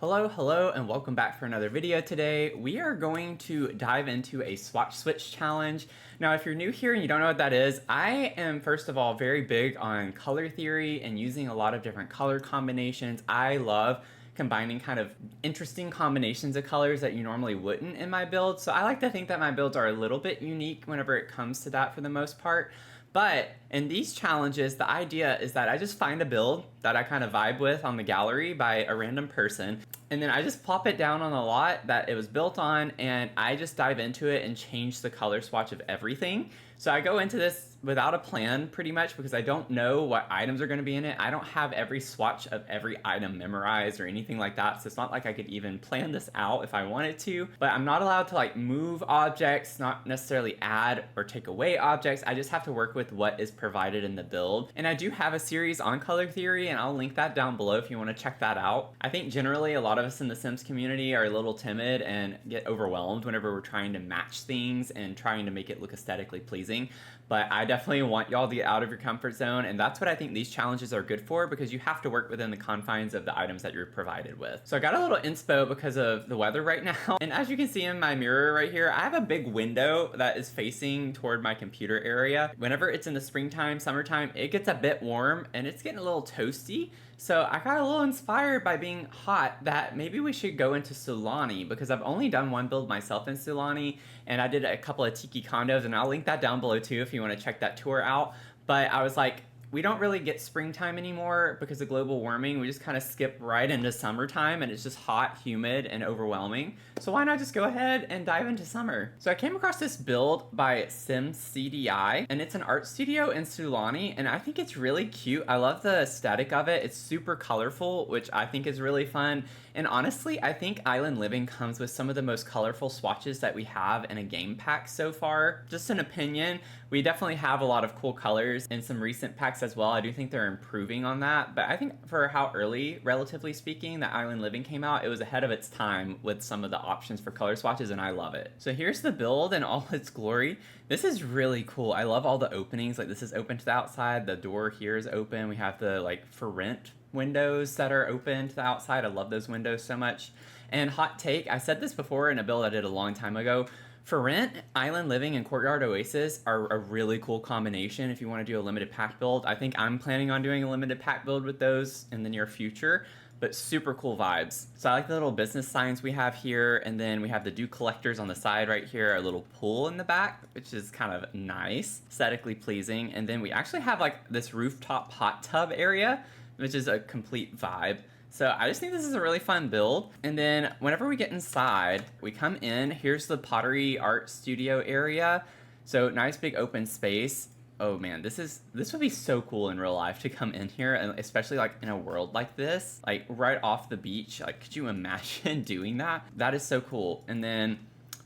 Hello, and welcome back for another video today. We are going to dive into a swatch switch challenge. Now, if you're new here and you don't know what that is, I am, first of all, very big on color theory and using a lot of different color combinations. I love combining kind of interesting combinations of colors that you normally wouldn't in my builds. So I like to think that my builds are a little bit unique whenever it comes to that for the most part. But in these challenges, the idea is that I just find a build that I kind of vibe with on the gallery by a random person, and then I just plop it down on the lot that it was built on, and I just dive into it and change the color swatch of everything. So I go into this without a plan pretty much because I don't know what items are going to be in it. I don't have every swatch of every item memorized or anything like that, so it's not like I could even plan this out if I wanted to. But I'm not allowed to like move objects, not necessarily add or take away objects. I just have to work with what is provided in the build. And I do have a series on color theory, and I'll link that down below if you want to check that out. I think generally a lot of us in the Sims community are a little timid and get overwhelmed whenever we're trying to match things and trying to make it look aesthetically pleasing. But I definitely want y'all to get out of your comfort zone, and that's what I think these challenges are good for, because you have to work within the confines of the items that you're provided with. So I got a little inspo because of the weather right now, and as you can see in my mirror right here, I have a big window that is facing toward my computer area. Whenever it's in the springtime, summertime, it gets a bit warm and it's getting a little toasty. So I got a little inspired by being hot that maybe we should go into Sulani, because I've only done one build myself in Sulani, and I did a couple of tiki condos, and I'll link that down below too if you want to check that tour out. But I was like, we don't really get springtime anymore because of global warming. We just kind of skip right into summertime, and it's just hot, humid, and overwhelming. So why not just go ahead and dive into summer? So I came across this build by simscdi, and it's an art studio in Sulani, and I think it's really cute. I love the aesthetic of it. It's super colorful, which I think is really fun. And honestly, I think Island Living comes with some of the most colorful swatches that we have in a game pack so far. Just an opinion, we definitely have a lot of cool colors in some recent packs as well. I do think they're improving on that, but I think for how early, relatively speaking, that Island Living came out, it was ahead of its time with some of the options for color swatches, and I love it. So here's the build in all its glory. This is really cool. I love all the openings. Like, this is open to the outside. The door here is open. We have the like for rent windows that are open to the outside. I love those windows so much. And hot take, I said this before in a build I did a long time ago, for rent, Island Living and Courtyard Oasis are a really cool combination if you want to do a limited pack build. I think I'm planning on doing a limited pack build with those in the near future, but super cool vibes. So I like the little business signs we have here, and then we have the dew collectors on the side right here, a little pool in the back, which is kind of nice, aesthetically pleasing. And then we actually have like this rooftop hot tub area, which is a complete vibe. So I just think this is a really fun build. And then whenever we get inside, we come in, here's the Sulani Art Studio area. So nice big open space. Oh man, this would be so cool in real life to come in here, and especially like in a world like this, like right off the beach. Like, could you imagine doing that? That is so cool. And then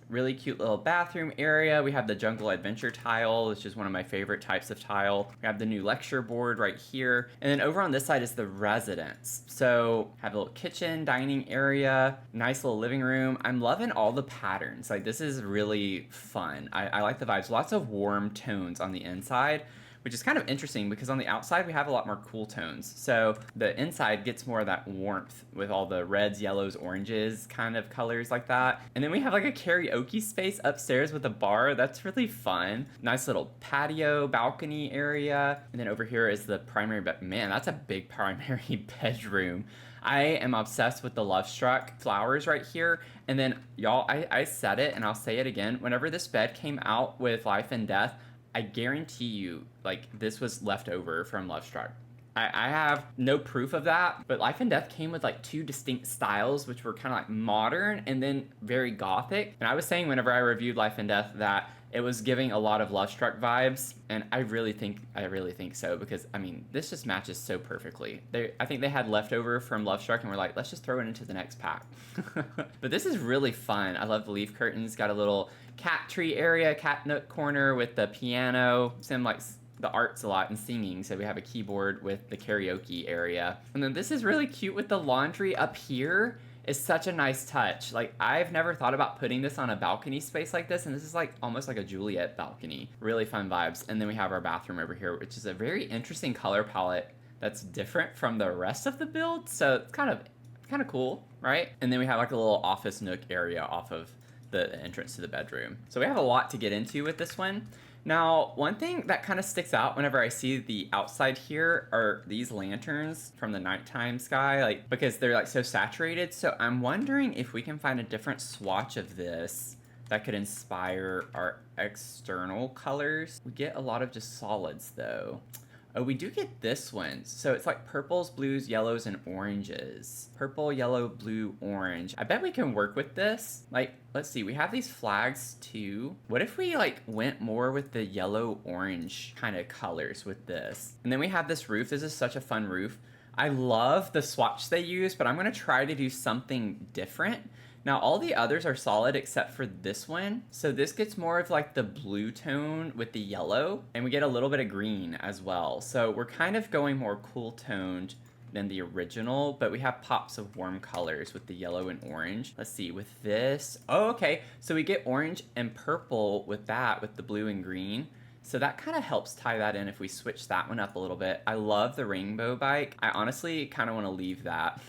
really cute little bathroom area. We have the jungle adventure tile, which is one of my favorite types of tile. We have the new lecture board right here. And then over on this side is the residence. So have a little kitchen, dining area, nice little living room. I'm loving all the patterns. Like, this is really fun. I like the vibes. Lots of warm tones on the inside, which is kind of interesting because on the outside we have a lot more cool tones. So the inside gets more of that warmth with all the reds, yellows, oranges kind of colors like that. And then we have like a karaoke space upstairs with a bar. That's really fun. Nice little patio, balcony area. And then over here is the primary bed. Man, that's a big primary bedroom. I am obsessed with the Love Struck flowers right here. And then y'all, I said it and I'll say it again. Whenever this bed came out with Life and Death, I guarantee you, like, this was left over from Love Struck. I have no proof of that, but Life and Death came with like two distinct styles, which were kind of like modern and then very gothic. And I was saying whenever I reviewed Life and Death that it was giving a lot of Love Struck vibes, and I really think so, because I mean, this just matches so perfectly. I think they had leftover from Love Struck and we're like, let's just throw it into the next pack. But this is really fun. I love the leaf curtains. Got a little cat tree area, cat nook corner with the piano. Sim likes the arts a lot and singing, so we have a keyboard with the karaoke area. And then this is really cute with the laundry up here. Is such a nice touch. Like, I've never thought about putting this on a balcony space like this, and this is like almost like a Juliet balcony. Really fun vibes. And then we have our bathroom over here, which is a very interesting color palette that's different from the rest of the build. So it's kind of Kind of cool, right? And then we have like a little office nook area off of the entrance to the bedroom. So we have a lot to get into with this one. Now, one thing that kind of sticks out whenever I see the outside here are these lanterns from the nighttime sky, like, because they're like so saturated. So I'm wondering if we can find a different swatch of this that could inspire our external colors. We get a lot of just solids though. Oh, we do get this one. So it's like purples, blues, yellows, and oranges. Purple, yellow, blue, orange. I bet we can work with this. Like, let's see, we have these flags too. What if we like went more with the yellow, orange kind of colors with this? And then we have this roof. This is such a fun roof. I love the swatch they use, but I'm gonna try to do something different. Now, all the others are solid except for this one. So this gets more of like the blue tone with the yellow, and we get a little bit of green as well. So we're kind of going more cool toned than the original, but we have pops of warm colors with the yellow and orange. Let's see, with this, oh, okay. So we get orange and purple with that, with the blue and green. So that kind of helps tie that in if we switch that one up a little bit. I love the rainbow bike. I honestly kind of want to leave that.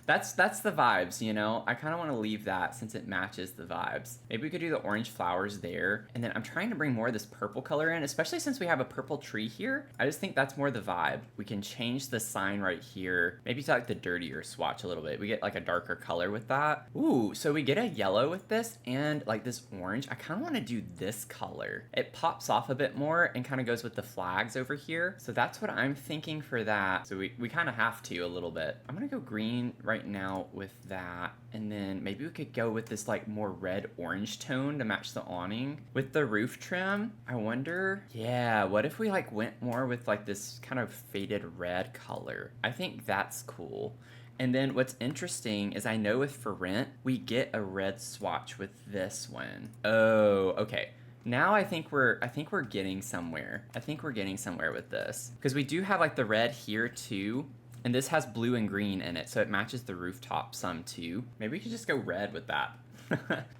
That's the vibes, you know? I kind of want to leave that since it matches the vibes. Maybe we could do the orange flowers there. And then I'm trying to bring more of this purple color in, especially since we have a purple tree here. I just think that's more the vibe. We can change the sign right here. Maybe to like the dirtier swatch a little bit. We get like a darker color with that. Ooh, so we get a yellow with this and like this orange. I kind of want to do this color. It pops off a bit more and kind of goes with the flags over here. So that's what I'm thinking for that. So we kind of have to a little bit. I'm gonna go green right now with that. And then maybe we could go with this like more red orange tone to match the awning. With the roof trim, I wonder, yeah, what if we like went more with like this kind of faded red color? I think that's cool. And then what's interesting is I know with For Rent, we get a red swatch with this one. Oh, okay. Now I think we're getting somewhere. I think we're getting somewhere with this. Because we do have like the red here too. And this has blue and green in it, so it matches the rooftop some too. Maybe we could just go red with that.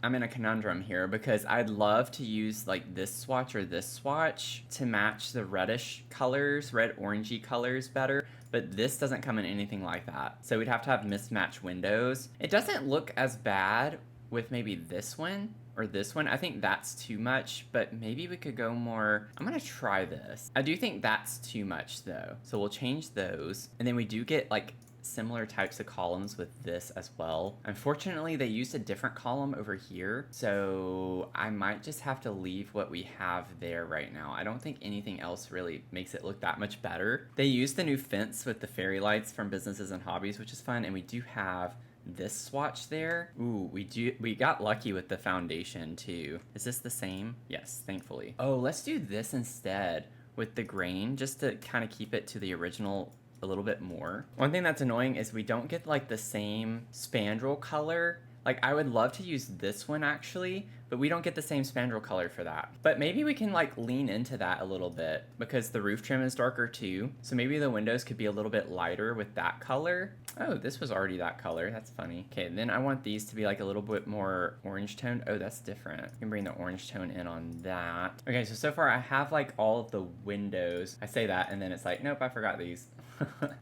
I'm in a conundrum here because I'd love to use like this swatch or this swatch to match the reddish colors, red orangey colors better. But this doesn't come in anything like that. So we'd have to have mismatched windows. It doesn't look as bad with maybe this one or this one. I think that's too much, but maybe we could go more. I'm gonna try this. I do think that's too much though. So we'll change those. And then we do get like similar types of columns with this as well. Unfortunately, they used a different column over here. So I might just have to leave what we have there right now. I don't think anything else really makes it look that much better. They used the new fence with the fairy lights from Businesses and Hobbies, which is fun. And we do have this swatch there. Ooh, we got lucky with the foundation too. Is this the same? Yes, thankfully. Oh, let's do this instead with the grain just to kind of keep it to the original a little bit more. One thing that's annoying is we don't get like the same spandrel color. Like I would love to use this one actually, but we don't get the same spandrel color for that. But maybe we can like lean into that a little bit because the roof trim is darker too. So maybe the windows could be a little bit lighter with that color. Oh, this was already that color. That's funny. Okay, then I want these to be like a little bit more orange tone. Oh, that's different. I can bring the orange tone in on that. Okay, so far I have like all of the windows. I say that and then it's like, nope, I forgot these.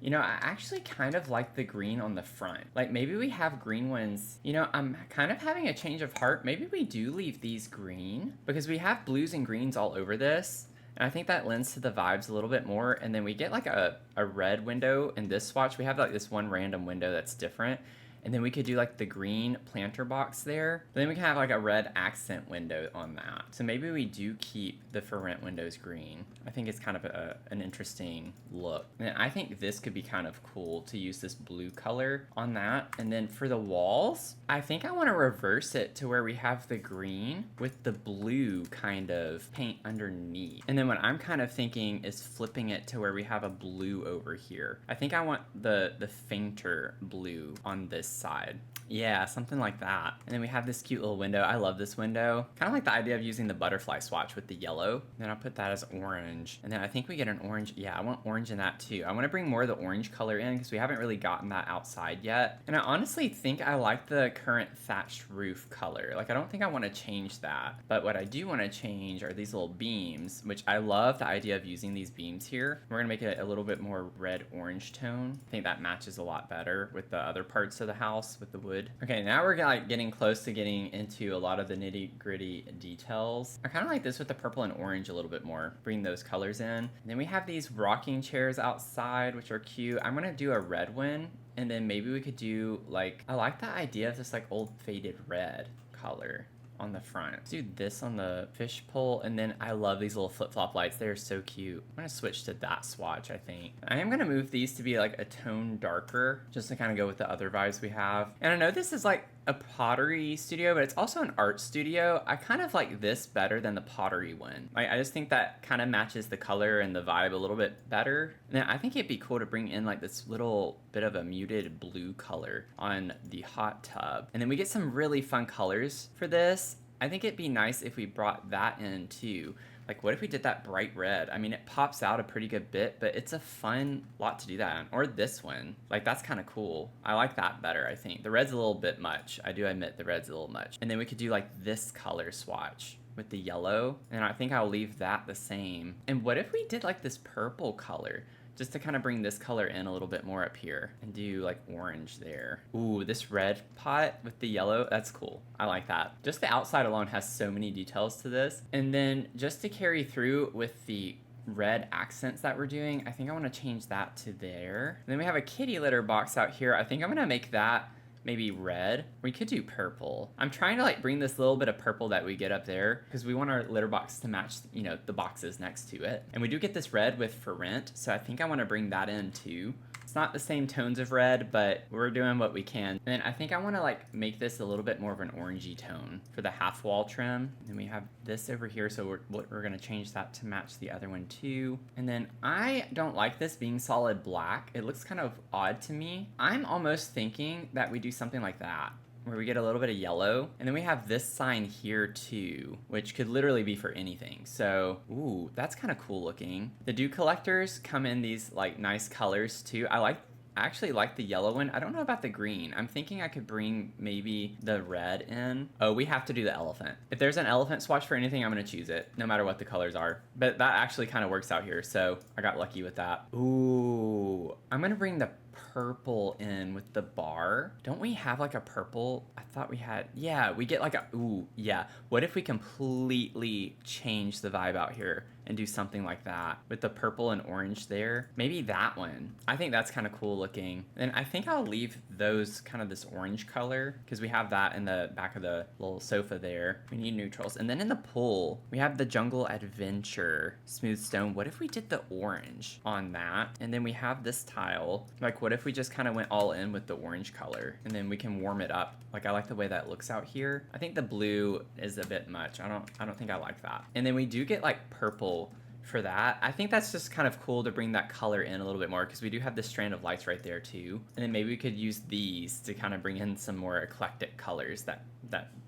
You know, I actually kind of like the green on the front. Like maybe we have green ones. You know, I'm kind of having a change of heart. Maybe we do leave these green because we have blues and greens all over this. And I think that lends to the vibes a little bit more. And then we get like a red window in this swatch. We have like this one random window that's different. And then we could do like the green planter box there. But then we can have like a red accent window on that. So maybe we do keep the For Rent windows green. I think it's kind of an interesting look. And I think this could be kind of cool to use this blue color on that. And then for the walls, I think I want to reverse it to where we have the green with the blue kind of paint underneath. And then what I'm kind of thinking is flipping it to where we have a blue over here. I think I want the fainter blue on this side. Yeah, something like that. And then we have this cute little window. I love this window. Kind of like the idea of using the butterfly swatch with the yellow. Then I'll put that as orange. And then I think we get an orange. Yeah, I want orange in that too. I want to bring more of the orange color in because we haven't really gotten that outside yet. And I honestly think I like the current thatched roof color. Like, I don't think I want to change that. But what I do want to change are these little beams, which I love the idea of using these beams here. We're going to make it a little bit more red-orange tone. I think that matches a lot better with the other parts of the house with the wood. Okay, now we're like getting close to getting into a lot of the nitty-gritty details. I kind of like this with the purple and orange a little bit more. Bring those colors in. And then we have these rocking chairs outside, which are cute. I'm going to do a red one. And then maybe we could do like, I like the idea of this like old faded red color on the front. Let's do this on the fish pole, and then I love these little flip-flop lights. They're so cute. I'm gonna switch to that swatch, I think. I am gonna move these to be like a tone darker, just to kind of go with the other vibes we have. And I know this is like a pottery studio, but it's also an art studio. I kind of like this better than the pottery one. Like, I just think that kind of matches the color and the vibe a little bit better. And I think it'd be cool to bring in like this little bit of a muted blue color on the hot tub. And then we get some really fun colors for this. I think it'd be nice if we brought that in too. Like, what if we did that bright red? I mean, it pops out a pretty good bit, but it's a fun lot to do that on. Or this one. Like, that's kind of cool. I like that better, I think. The red's a little bit much. I do admit the red's a little much. And then we could do, like, this color swatch with the yellow. And I think I'll leave that the same. And what if we did, like, this purple color? Just to kind of bring this color in a little bit more up here and do like orange there. Ooh, this red pot with the yellow, that's cool. I like that. Just the outside alone has so many details to this. And then just to carry through with the red accents that we're doing, I think I want to change that to there. And then we have a kitty litter box out here. I think I'm gonna make that maybe red. We could do purple. I'm trying to like bring this little bit of purple that we get up there because we want our litter box to match, you know, the boxes next to it. And we do get this red with for rent, so I think I want to bring that in too. It's not the same tones of red, but we're doing what we can. And then I think I want to like make this a little bit more of an orangey tone for the half wall trim. And we have this over here, so we're going to change that to match the other one too. And then I don't like this being solid black. It looks kind of odd to me. I'm almost thinking that we do something like that, where we get a little bit of yellow. And then we have this sign here too, which could literally be for anything. So, ooh, that's kind of cool looking. The dew collectors come in these like nice colors too. I actually like the yellow one. I don't know about the green. I'm thinking I could bring maybe the red in. Oh, we have to do the elephant. If there's an elephant swatch for anything, I'm gonna choose it, no matter what the colors are. But that actually kind of works out here, so I got lucky with that. Ooh, I'm gonna bring the purple in with the bar. Don't we have like a purple? I thought we had, yeah, we get like a, ooh, yeah. What if we completely change the vibe out here and do something like that with the purple and orange there? Maybe that one. I think that's kind of cool looking. And I think I'll leave those kind of this orange color because we have that in the back of the little sofa there. We need neutrals. And then in the pool, we have the Jungle Adventure smooth stone. What if we did the orange on that? And then we have this tile. Like, what if we just kind of went all in with the orange color and then we can warm it up? Like, I like the way that looks out here. I think the blue is a bit much. I don't think I like that. And then we do get like purple for that. I think that's just kind of cool to bring that color in a little bit more because we do have this strand of lights right there too. And then maybe we could use these to kind of bring in some more eclectic colors that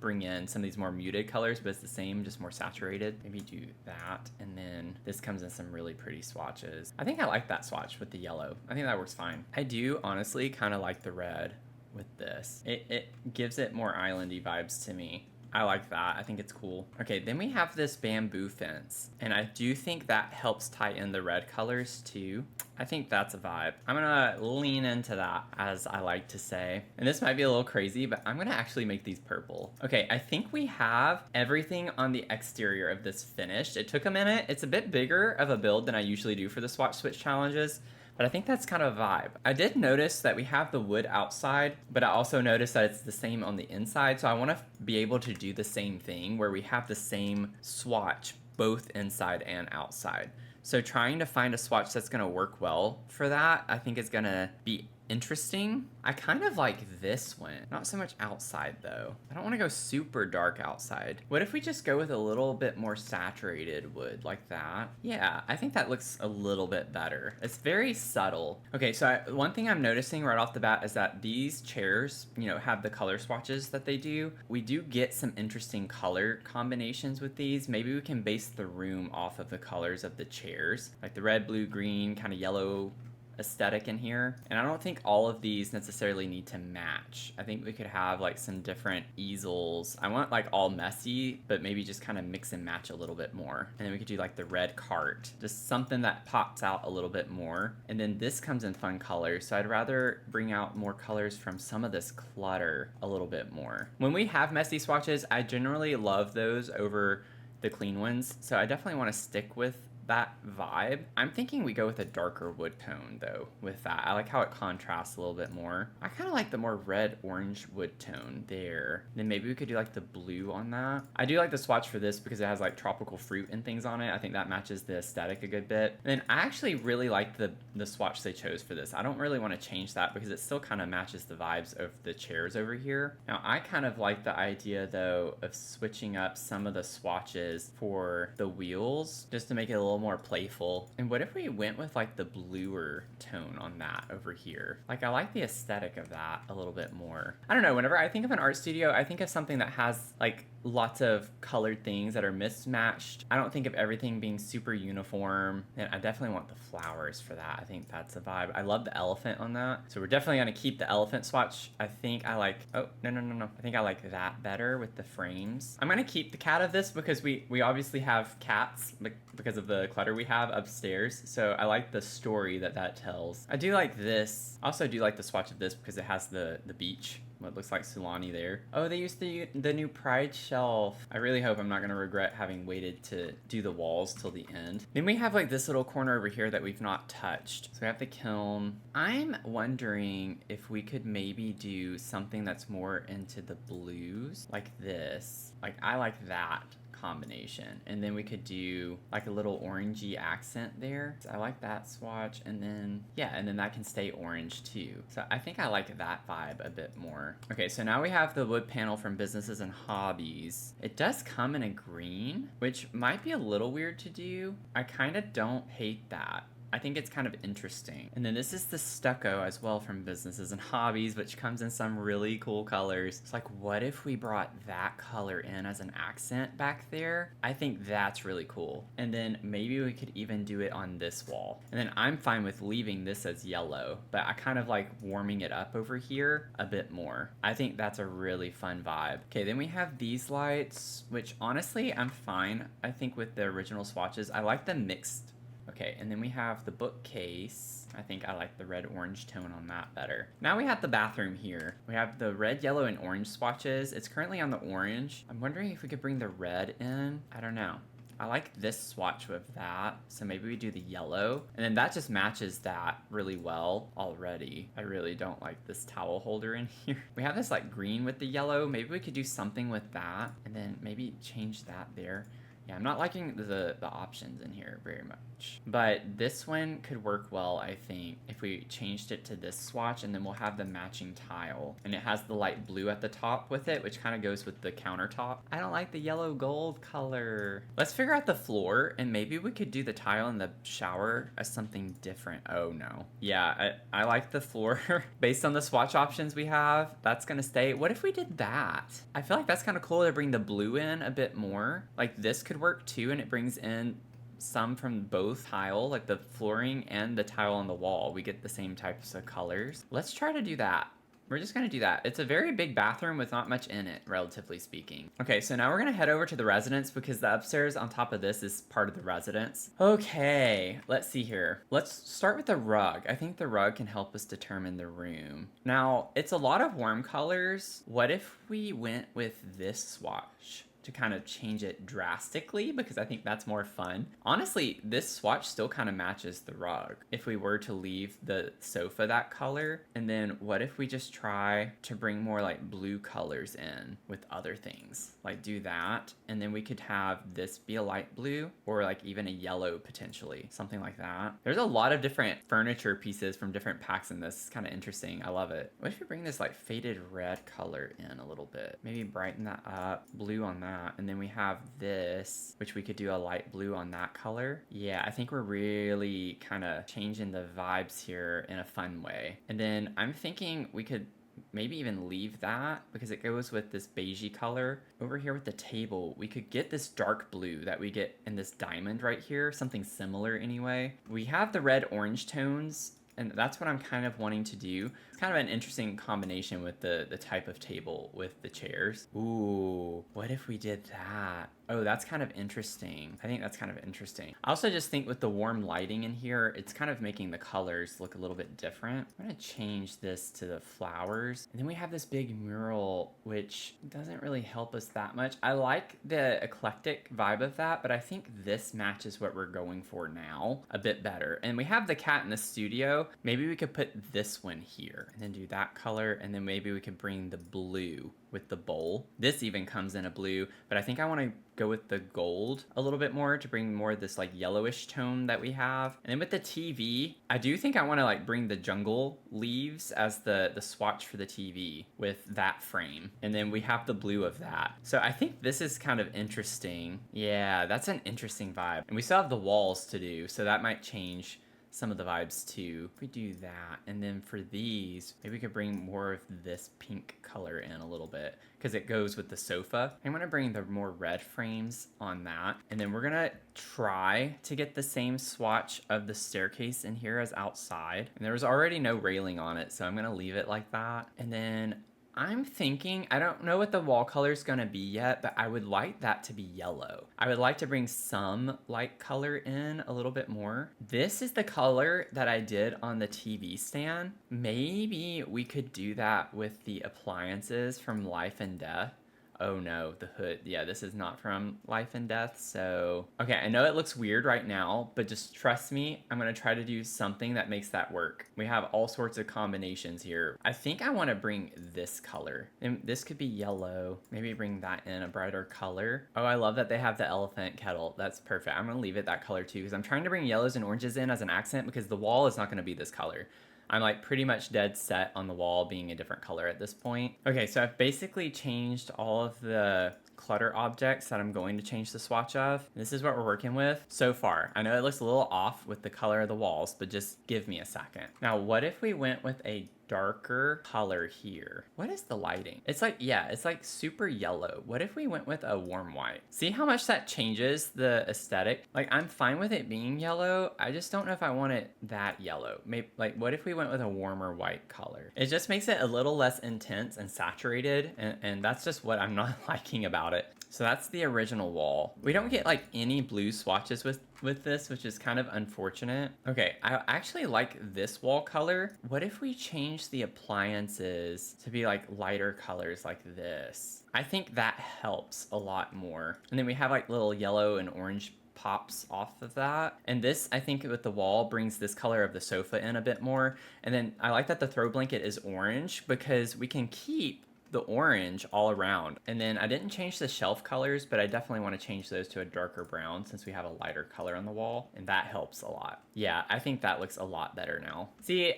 bring in some of these more muted colors, but it's the same, just more saturated. Maybe do that. And then this comes in some really pretty swatches. I think I like that swatch with the yellow. I think that works fine. I do honestly kind of like the red with this. It gives it more islandy vibes to me. I like that. I think it's cool. Okay, then we have this bamboo fence. And I do think that helps tie in the red colors too. I think that's a vibe. I'm gonna lean into that, as I like to say. And this might be a little crazy, but I'm gonna actually make these purple. Okay, I think we have everything on the exterior of this finished. It took a minute. It's a bit bigger of a build than I usually do for the Swatch Switch challenges. But I think that's kind of a vibe. I did notice that we have the wood outside, but I also noticed that it's the same on the inside. So I want to be able to do the same thing where we have the same swatch both inside and outside. So trying to find a swatch that's going to work well for that, I think is going to be interesting. I kind of like this one. Not so much outside though. I don't want to go super dark outside. What if we just go with a little bit more saturated wood like that? Yeah, I think that looks a little bit better. It's very subtle. Okay, so one thing I'm noticing right off the bat is that these chairs, you know, have the color swatches that they do. We do get some interesting color combinations with these. Maybe we can base the room off of the colors of the chairs, like the red, blue, green, kind of yellow aesthetic in here. And I don't think all of these necessarily need to match. I think we could have like some different easels. I want like all messy, but maybe just kind of mix and match a little bit more. And then we could do like the red cart, just something that pops out a little bit more. And then this comes in fun colors, so I'd rather bring out more colors from some of this clutter a little bit more. When we have messy swatches, I generally love those over the clean ones, so I definitely want to stick with that vibe. I'm thinking we go with a darker wood tone though with that. I like how it contrasts a little bit more. I kind of like the more red orange wood tone there. Then maybe we could do like the blue on that. I do like the swatch for this because it has like tropical fruit and things on it. I think that matches the aesthetic a good bit. And then I actually really like the swatch they chose for this. I don't really want to change that because it still kind of matches the vibes of the chairs over here. Now I kind of like the idea though of switching up some of the swatches for the wheels just to make it a little more playful. And what if we went with like the bluer tone on that over here? Like I like the aesthetic of that a little bit more. I don't know, whenever I think of an art studio, I think of something that has like lots of colored things that are mismatched. I don't think of everything being super uniform, and I definitely want the flowers for that. I think that's a vibe. I love the elephant on that, so we're definitely gonna keep the elephant swatch. I think I like, oh, no. I think I like that better with the frames. I'm gonna keep the cat of this because we obviously have cats because of the clutter we have upstairs, so I like the story that tells. I do like this. I also do like the swatch of this because it has the beach, what looks like Sulani there. Oh, they used the new Pride shelf. I really hope I'm not gonna regret having waited to do the walls till the end. Then we have like this little corner over here that we've not touched. So we have the kiln. I'm wondering if we could maybe do something that's more into the blues, like this. Like I like that combination, and then we could do like a little orangey accent there. So I like that swatch, and then yeah, and then that can stay orange too. So I think I like that vibe a bit more. Okay, so now we have the wood panel from Businesses and Hobbies. It does come in a green, which might be a little weird to do. I kind of don't hate that. I think it's kind of interesting. And then this is the stucco as well from Businesses and Hobbies, which comes in some really cool colors. It's like, what if we brought that color in as an accent back there? I think that's really cool. And then maybe we could even do it on this wall. And then I'm fine with leaving this as yellow, but I kind of like warming it up over here a bit more. I think that's a really fun vibe. Okay, then we have these lights, which honestly, I'm fine, I think, with the original swatches. I like the mixed. Okay, and then we have the bookcase. I think I like the red-orange tone on that better. Now we have the bathroom here. We have the red, yellow, and orange swatches. It's currently on the orange. I'm wondering if we could bring the red in. I don't know. I like this swatch with that, so maybe we do the yellow. And then that just matches that really well already. I really don't like this towel holder in here. We have this like green with the yellow. Maybe we could do something with that, and then maybe change that there. Yeah, I'm not liking the options in here very much. But this one could work well, I think, if we changed it to this swatch, and then we'll have the matching tile. And it has the light blue at the top with it, which kind of goes with the countertop. I don't like the yellow gold color. Let's figure out the floor, and maybe we could do the tile in the shower as something different. Oh no. Yeah, I like the floor. Based on the swatch options we have, that's gonna stay. What if we did that? I feel like that's kind of cool to bring the blue in a bit more. Like this could work too, and it brings in some from both tile, like the flooring and the tile on the wall. We get the same types of colors. Let's try to do that. We're just gonna do that. It's a very big bathroom with not much in it, relatively speaking. Okay, so now we're gonna head over to the residence because the upstairs on top of this is part of the residence. Okay, let's see here. Let's start with the rug. I think the rug can help us determine the room. Now, it's a lot of warm colors. What if we went with this swatch to kind of change it drastically because I think that's more fun. Honestly, this swatch still kind of matches the rug. If we were to leave the sofa that color, and then what if we just try to bring more like blue colors in with other things? Like do that, and then we could have this be a light blue or like even a yellow potentially, something like that. There's a lot of different furniture pieces from different packs in this. It's kind of interesting. I love it. What if we bring this like faded red color in a little bit? Maybe brighten that up, blue on that, and then we have this, which we could do a light blue on that color. Yeah, I think we're really kind of changing the vibes here in a fun way. And then I'm thinking we could maybe even leave that because it goes with this beigey color. Over here with the table, we could get this dark blue that we get in this diamond right here, something similar anyway. We have the red orange tones, and that's what I'm kind of wanting to do. It's kind of an interesting combination with the type of table with the chairs. Ooh, what if we did that? Oh, that's kind of interesting. I think that's kind of interesting. I also just think with the warm lighting in here, it's kind of making the colors look a little bit different. I'm gonna change this to the flowers. And then we have this big mural, which doesn't really help us that much. I like the eclectic vibe of that, but I think this matches what we're going for now a bit better. And we have the cat in the studio. Maybe we could put this one here and then do that color. And then maybe we could bring the blue with the bowl. This even comes in a blue, but I think I want to go with the gold a little bit more to bring more of this like yellowish tone that we have. And then with the TV, I do think I want to like bring the jungle leaves as the swatch for the TV with that frame. And then we have the blue of that. So I think this is kind of interesting. Yeah, that's an interesting vibe. And we still have the walls to do, so that might change some of the vibes too. If we do that, and then for these, maybe we could bring more of this pink color in a little bit because it goes with the sofa. I'm gonna bring the more red frames on that, and then we're gonna try to get the same swatch of the staircase in here as outside. And there was already no railing on it, so I'm gonna leave it like that. And then I'm thinking, I don't know what the wall color is gonna be yet, but I would like that to be yellow. I would like to bring some light color in a little bit more. This is the color that I did on the TV stand. Maybe we could do that with the appliances from Life and Death. Oh no, the hood. Yeah, this is not from Life and Death, so... Okay, I know it looks weird right now, but just trust me, I'm gonna try to do something that makes that work. We have all sorts of combinations here. I think I wanna bring this color. And this could be yellow. Maybe bring that in a brighter color. Oh, I love that they have the elephant kettle. That's perfect. I'm gonna leave it that color too, because I'm trying to bring yellows and oranges in as an accent because the wall is not gonna be this color. I'm like pretty much dead set on the wall being a different color at this point. Okay, so I've basically changed all of the clutter objects that I'm going to change the swatch of. This is what we're working with so far. I know it looks a little off with the color of the walls, but just give me a second. Now, what if we went with a darker color here? What is the lighting? It's like, yeah, it's like super yellow. What if we went with a warm white? See how much that changes the aesthetic? Like, I'm fine with it being yellow. I just don't know if I want it that yellow. Maybe, like, what if we went with a warmer white color? It just makes it a little less intense and saturated, and that's just what I'm not liking about it. So that's the original wall. We don't get like any blue swatches with this, which is kind of unfortunate. Okay, I actually like this wall color. What if we change the appliances to be like lighter colors like this? I think that helps a lot more. And then we have like little yellow and orange pops off of that. And this, I think with the wall, brings this color of the sofa in a bit more. And then I like that the throw blanket is orange because we can keep the orange all around. And then I didn't change the shelf colors, but I definitely want to change those to a darker brown since we have a lighter color on the wall, and that helps a lot. Yeah, I think that looks a lot better now. See,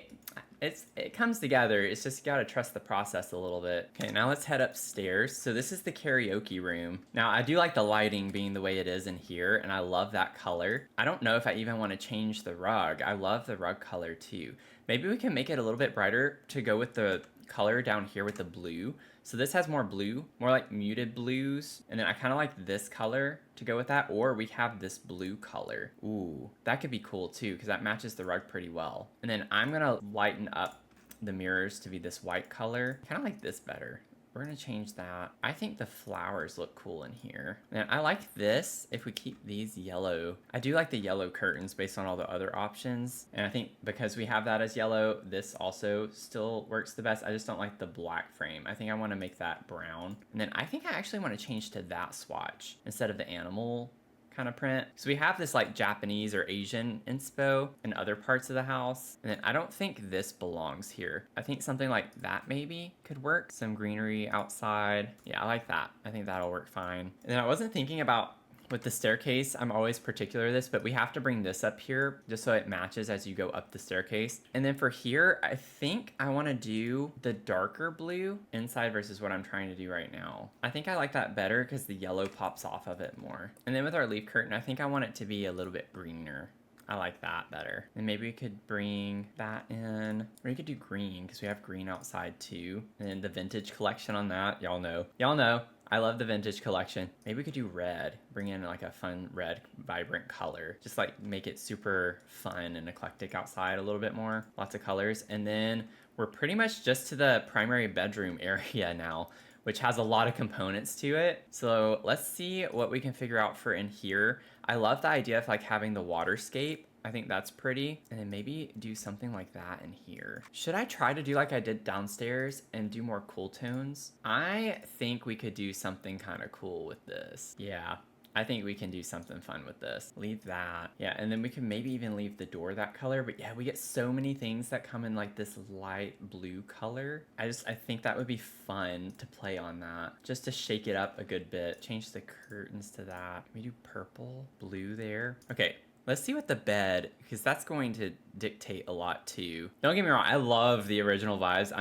it comes together. It's just you gotta trust the process a little bit. Okay, now let's head upstairs. So this is the karaoke room. Now I do like the lighting being the way it is in here, and I love that color. I don't know if I even want to change the rug. I love the rug color too. Maybe we can make it a little bit brighter to go with the color down here with the blue. So this has more blue, more like muted blues. And then I kind of like this color to go with that, or we have this blue color. Ooh, that could be cool too, because that matches the rug pretty well. And then I'm gonna lighten up the mirrors to be this white color. Kind of like this better. we're gonna change that. I think the flowers look cool in here. And I like this if we keep these yellow. I do like the yellow curtains based on all the other options. And I think because we have that as yellow, this also still works the best. I just don't like the black frame. I think I wanna make that brown. And then I think I actually wanna change to that swatch instead of the animal kind of print. So we have this like Japanese or Asian inspo in other parts of the house. And then I don't think this belongs here. I think something like that maybe could work. Some greenery outside. Yeah, I like that. I think that'll work fine. And then I wasn't thinking about with the staircase, I'm always particular to this, but we have to bring this up here just so it matches as you go up the staircase. And then for here, I think I want to do the darker blue inside versus what I'm trying to do right now. I think I like that better because the yellow pops off of it more. And then with our leaf curtain, I think I want it to be a little bit greener. I like that better. And maybe we could bring that in. Or we could do green because we have green outside too. And then the vintage collection on that, y'all know. Y'all know. I love the vintage collection. Maybe we could do red. Bring in like a fun red, vibrant color. Just like make it super fun and eclectic outside a little bit more. Lots of colors. And then we're pretty much just to the primary bedroom area now, which has a lot of components to it. So let's see what we can figure out for in here. I love the idea of like having the waterscape. I think that's pretty. And then maybe do something like that in here. Should I try to do like I did downstairs and do more cool tones? I think we could do something kind of cool with this. Yeah. I think we can do something fun with this. Leave that. Yeah, and then we can maybe even leave the door that color. But yeah, we get so many things that come in like this light blue color. I think that would be fun to play on that. Just to shake it up a good bit. Change the curtains to that. Can we do purple, blue there? Okay. Let's see what the bed, because that's going to dictate a lot too. Don't get me wrong, I love the original vibes.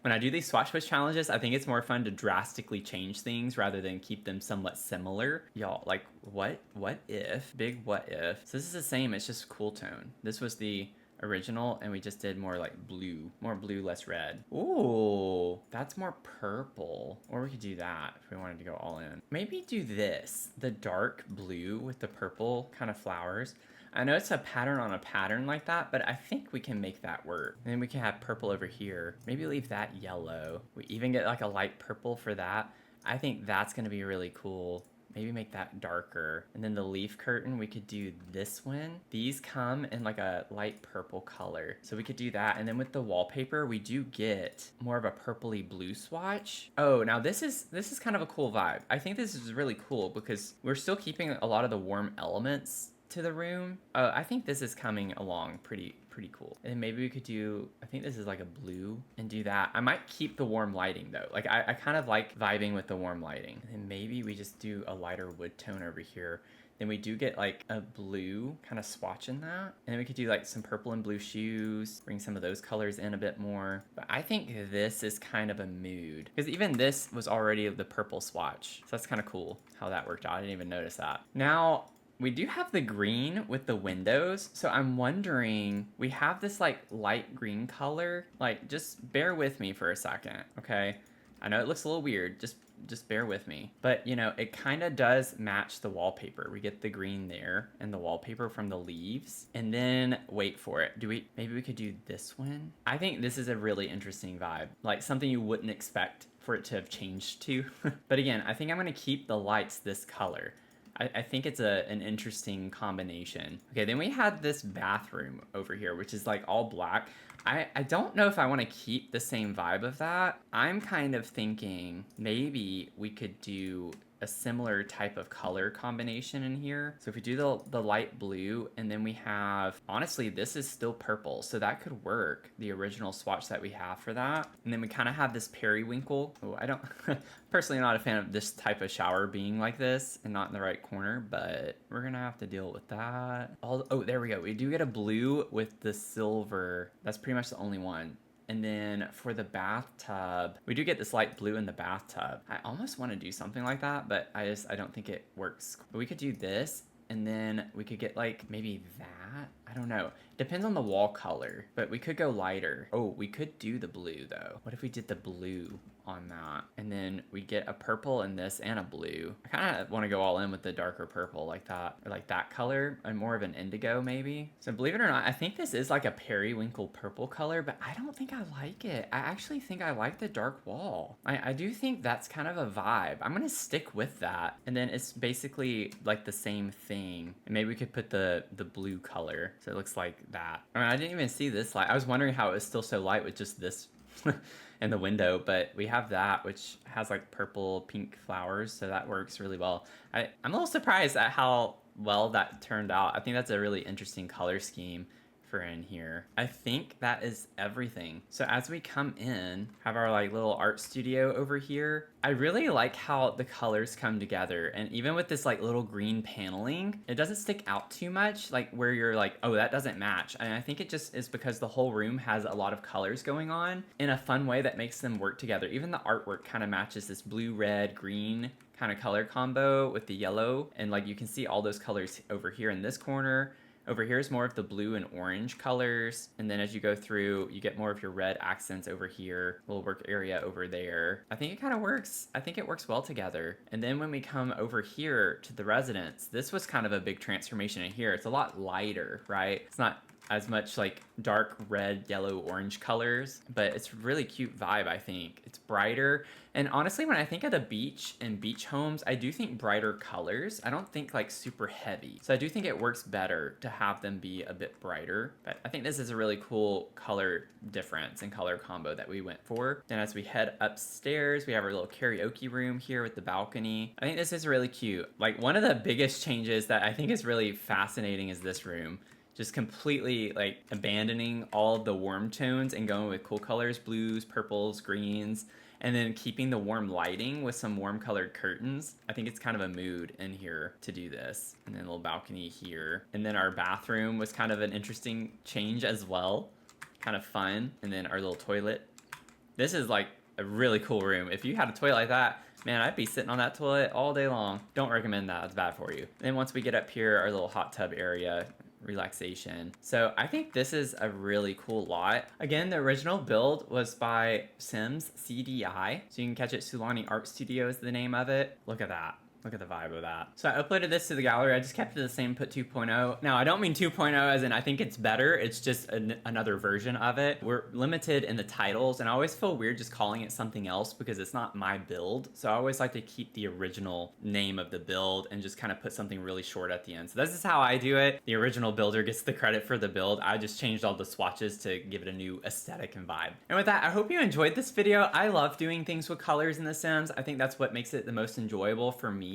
When I do these swatch switch challenges, I think it's more fun to drastically change things rather than keep them somewhat similar. Y'all, like, what if? Big what if. So this is the same, it's just cool tone. This was the original, and we just did more like blue. More blue, less red. Ooh, that's more purple. Or we could do that if we wanted to go all in. Maybe do this, the dark blue with the purple kind of flowers. I know it's a pattern on a pattern like that, but I think we can make that work. And then we can have purple over here. Maybe leave that yellow. We even get like a light purple for that. I think that's gonna be really cool. Maybe make that darker. And then the leaf curtain, we could do this one. These come in like a light purple color. So we could do that. And then with the wallpaper, we do get more of a purpley blue swatch. Oh, now this is kind of a cool vibe. I think this is really cool because we're still keeping a lot of the warm elements to the room. I think this is coming along pretty cool. And maybe we could do, I think this is like a blue, and do that. I might keep the warm lighting though. Like I kind of like vibing with the warm lighting. And maybe we just do a lighter wood tone over here. Then we do get like a blue kind of swatch in that. And then we could do like some purple and blue shoes, bring some of those colors in a bit more. But I think this is kind of a mood, because even this was already the purple swatch. So that's kind of cool how that worked out. I didn't even notice that. Now, we do have the green with the windows, so I'm wondering, we have this like light green color. Like, just bear with me for a second, okay? I know it looks a little weird, just bear with me. But, you know, it kind of does match the wallpaper. We get the green there and the wallpaper from the leaves. And then, wait for it. Maybe we could do this one? I think this is a really interesting vibe. Like, something you wouldn't expect for it to have changed to. But again, I think I'm gonna keep the lights this color. I think it's an interesting combination. Okay, then we had this bathroom over here, which is like all black. I don't know if I want to keep the same vibe of that. I'm kind of thinking maybe we could do a similar type of color combination in here. So if we do the light blue, and then we have, honestly, this is still purple, so that could work, the original swatch that we have for that. And then we kind of have this periwinkle. Oh, I don't, personally not a fan of this type of shower being like this and not in the right corner, but we're gonna have to deal with that. Oh, there we go. We do get a blue with the silver. That's pretty much the only one. And then for the bathtub, we do get this light blue in the bathtub. I almost want to do something like that, but I don't think it works. But we could do this, and then we could get like maybe that. I don't know. Depends on the wall color, but we could go lighter. Oh, we could do the blue though. What if we did the blue on that? And then we get a purple in this and a blue. I kind of want to go all in with the darker purple like that, or like that color, and more of an indigo maybe. So believe it or not, I think this is like a periwinkle purple color, but I don't think I like it. I actually think I like the dark wall. I do think that's kind of a vibe. I'm gonna stick with that. And then it's basically like the same thing. And maybe we could put the blue color so it looks like that. I mean, I didn't even see this light. I was wondering how it was still so light with just this in the window, but we have that, which has like purple pink flowers, so that works really well. I'm a little surprised at how well that turned out. I think that's a really interesting color scheme for in here. I think that is everything. So as we come in, have our like little art studio over here. I really like how the colors come together, and even with this like little green paneling, it doesn't stick out too much, like where you're like, oh, that doesn't match. And I think it just is because the whole room has a lot of colors going on in a fun way that makes them work together. Even the artwork kind of matches this blue, red, green kind of color combo with the yellow, and like you can see all those colors over here in this corner. Over here is more of the blue and orange colors. And then as you go through, you get more of your red accents over here, little work area over there. I think it kind of works. I think it works well together. And then when we come over here to the residence, this was kind of a big transformation in here. It's a lot lighter, right? It's not as much like dark red, yellow, orange colors, but it's a really cute vibe, I think. It's brighter. And honestly, when I think of the beach and beach homes, I do think brighter colors. I don't think like super heavy. So I do think it works better to have them be a bit brighter. But I think this is a really cool color difference and color combo that we went for. And as we head upstairs, we have our little karaoke room here with the balcony. I think this is really cute. Like one of the biggest changes that I think is really fascinating is this room. Just completely like abandoning all of the warm tones and going with cool colors, blues, purples, greens, and then keeping the warm lighting with some warm colored curtains. I think it's kind of a mood in here to do this. And then a little balcony here. And then our bathroom was kind of an interesting change as well. Kind of fun. And then our little toilet. This is like a really cool room. If you had a toilet like that, man, I'd be sitting on that toilet all day long. Don't recommend that, it's bad for you. Then once we get up here, our little hot tub area, relaxation. So I think this is a really cool lot. Again, the original build was by simscdi, so you can catch it. Sulani Art Studio is the name of it. Look at that. Look at the vibe of that. So I uploaded this to the gallery. I just kept it the same, put 2.0. Now, I don't mean 2.0 as in I think it's better. It's just another version of it. We're limited in the titles, and I always feel weird just calling it something else because it's not my build. So I always like to keep the original name of the build and just kind of put something really short at the end. So this is how I do it. The original builder gets the credit for the build. I just changed all the swatches to give it a new aesthetic and vibe. And with that, I hope you enjoyed this video. I love doing things with colors in The Sims. I think that's what makes it the most enjoyable for me.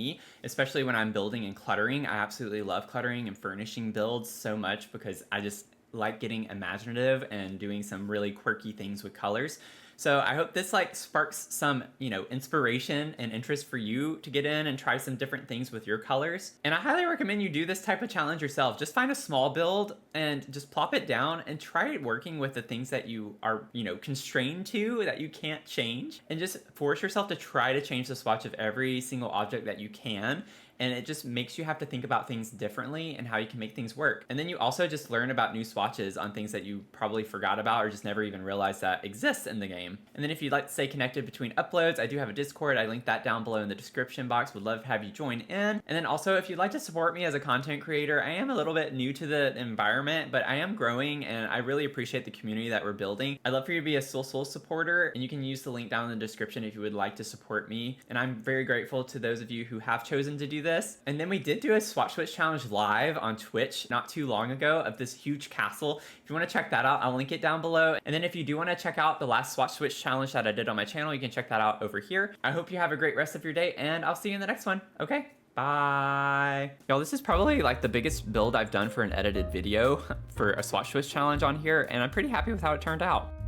Especially when I'm building and cluttering. I absolutely love cluttering and furnishing builds so much because I just like getting imaginative and doing some really quirky things with colors. So I hope this like sparks some, inspiration and interest for you to get in and try some different things with your colors. And I highly recommend you do this type of challenge yourself. Just find a small build and just plop it down and try working with the things that you are, constrained to, that you can't change, and just force yourself to try to change the swatch of every single object that you can. And it just makes you have to think about things differently and how you can make things work. And then you also just learn about new swatches on things that you probably forgot about or just never even realized that exists in the game. And then if you'd like to stay connected between uploads, I do have a Discord. I linked that down below in the description box. Would love to have you join in. And then also, if you'd like to support me as a content creator, I am a little bit new to the environment, but I am growing and I really appreciate the community that we're building. I'd love for you to be a Soul supporter, and you can use the link down in the description if you would like to support me. And I'm very grateful to those of you who have chosen to do this. And then we did do a Swatch Switch challenge live on Twitch not too long ago of this huge castle. If you want to check that out, I'll link it down below. And then if you do want to check out the last Swatch Switch challenge that I did on my channel, you can check that out over here. I hope you have a great rest of your day, and I'll see you in the next one. Okay, bye. Y'all, this is probably like the biggest build I've done for an edited video for a Swatch Switch challenge on here, and I'm pretty happy with how it turned out.